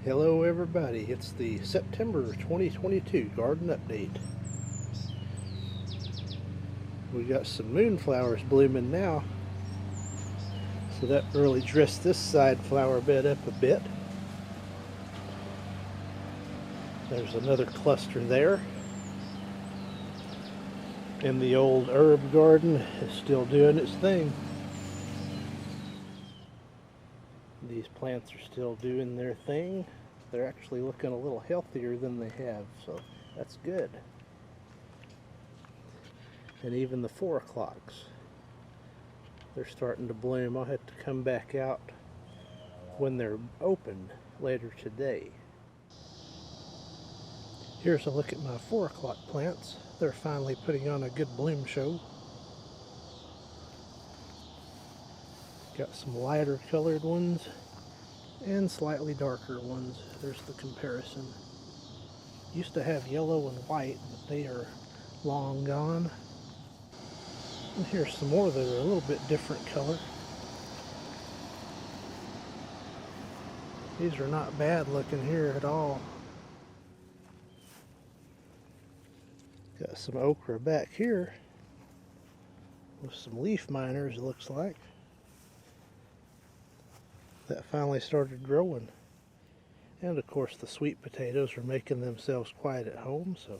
Hello everybody, it's the September 2022 garden update. We got some moonflowers blooming now, so that really dressed this side flower bed up a bit. There's another cluster there. And the old herb garden is still doing its thing. These plants are still doing their thing. They're actually looking a little healthier than they have, so that's good. And even the 4 o'clocks, they're starting to bloom. I'll have to come back out when they're open later today. Here's a look at my 4 o'clock plants. They're finally putting on a good bloom show. Got some lighter colored ones and slightly darker ones. There's the comparison. Used to have yellow and white, but they are long gone. And here's some more that are a little bit different color. These are not bad looking here at all. Got some okra back here with some leaf miners, it looks like. That finally started growing. And of course the sweet potatoes are making themselves quiet at home, so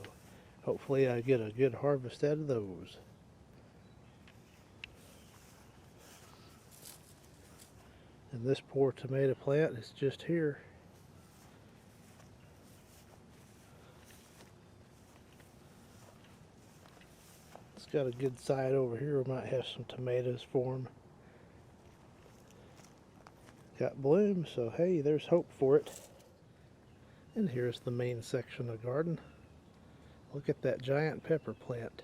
hopefully I get a good harvest out of those. And this poor tomato plant is just here. It's got a good side over here. We might have some tomatoes form. Got bloom, so hey, there's hope for it. And here's the main section of the garden. Look at that giant pepper plant.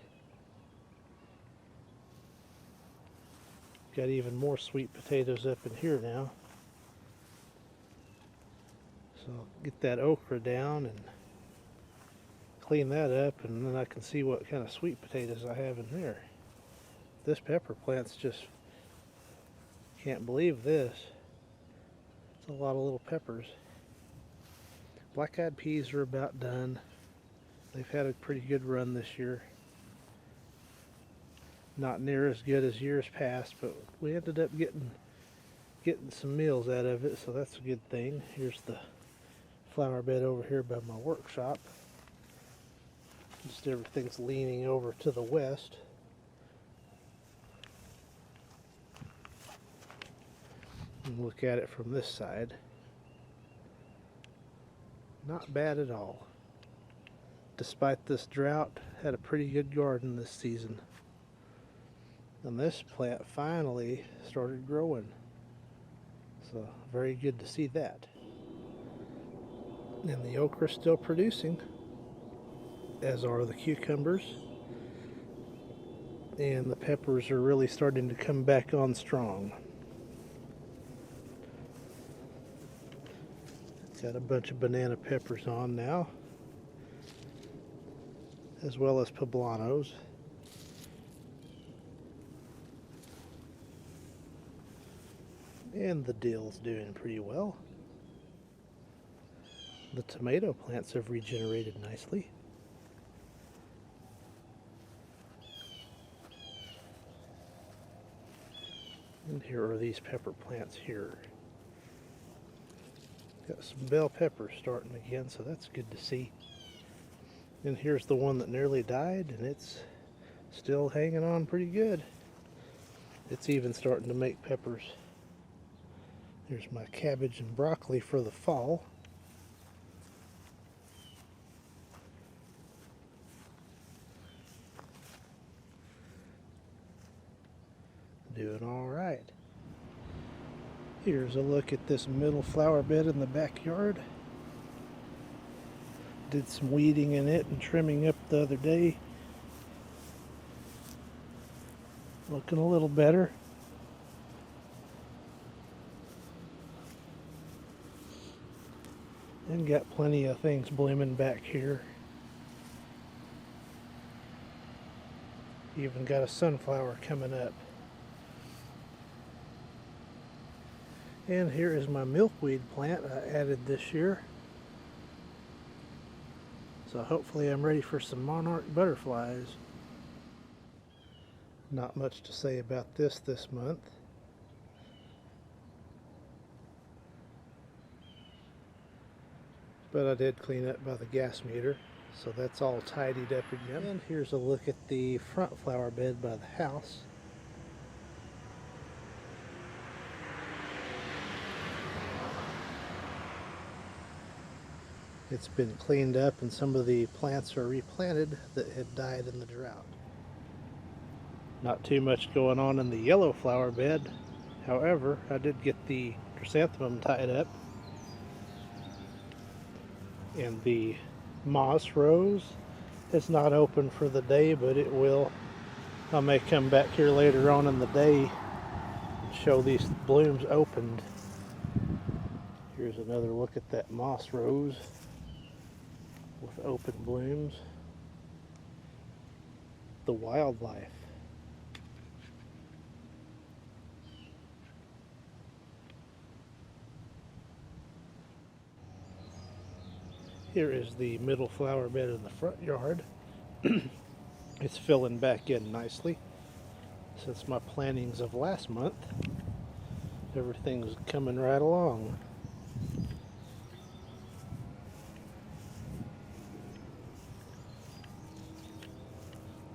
Got even more sweet potatoes up in here now. So get that okra down and clean that up, and then I can see what kind of sweet potatoes I have in there. This pepper plant's just, can't believe this. It's a lot of little peppers. Black-eyed peas are about done. They've had a pretty good run this year. Not near as good as years past, but we ended up getting some meals out of it, so that's a good thing. Here's the flower bed over here by my workshop. Just everything's leaning over to the west. And look at it from this side. Not bad at all. Despite this drought, had a pretty good garden this season. And this plant finally started growing. So very good to see that. And the okra's still producing, as are the cucumbers. And the peppers are really starting to come back on strong. Got a bunch of banana peppers on now, as well as poblanos. And the dill's doing pretty well. The tomato plants have regenerated nicely. And here are these pepper plants here. Got some bell peppers starting again, so that's good to see. And here's the one that nearly died, and it's still hanging on pretty good. It's even starting to make peppers. There's my cabbage and broccoli for the fall. Doing all right. Here's a look at this middle flower bed in the backyard. Did some weeding in it and trimming up the other day. Looking a little better. And got plenty of things blooming back here. Even got a sunflower coming up. And here is my milkweed plant I added this year. So hopefully I'm ready for some monarch butterflies. Not much to say about this month. But I did clean up by the gas meter, so that's all tidied up again. And here's a look at the front flower bed by the house. It's been cleaned up and some of the plants are replanted that had died in the drought. Not too much going on in the yellow flower bed. However, I did get the chrysanthemum tied up. And the moss rose is not open for the day, but it will. I may come back here later on in the day and show these blooms opened. Here's another look at that moss rose with open blooms. The wildlife. Here is the middle flower bed in the front yard. It's filling back in nicely. Since my plantings of last month, everything's coming right along.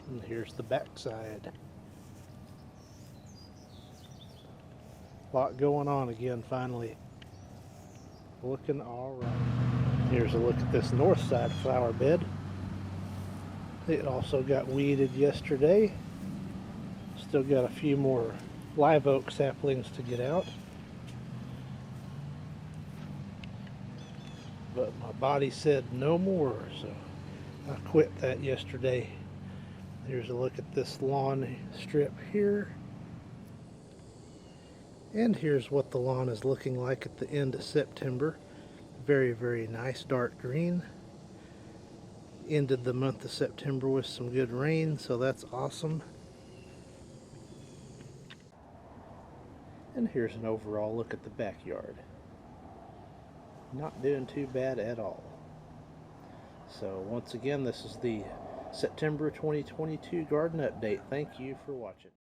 And here's the back side. A lot going on again finally. Looking alright. Here's a look at this north side flower bed. It also got weeded yesterday. Still got a few more live oak saplings to get out. But my body said no more, so I quit that yesterday. Here's a look at this lawn strip here. And here's what the lawn is looking like at the end of September. Very, very nice dark green. Ended the month of September with some good rain, so that's awesome. And here's an overall look at the backyard. Not doing too bad at all. So once again, this is the September 2022 garden update. Thank you for watching.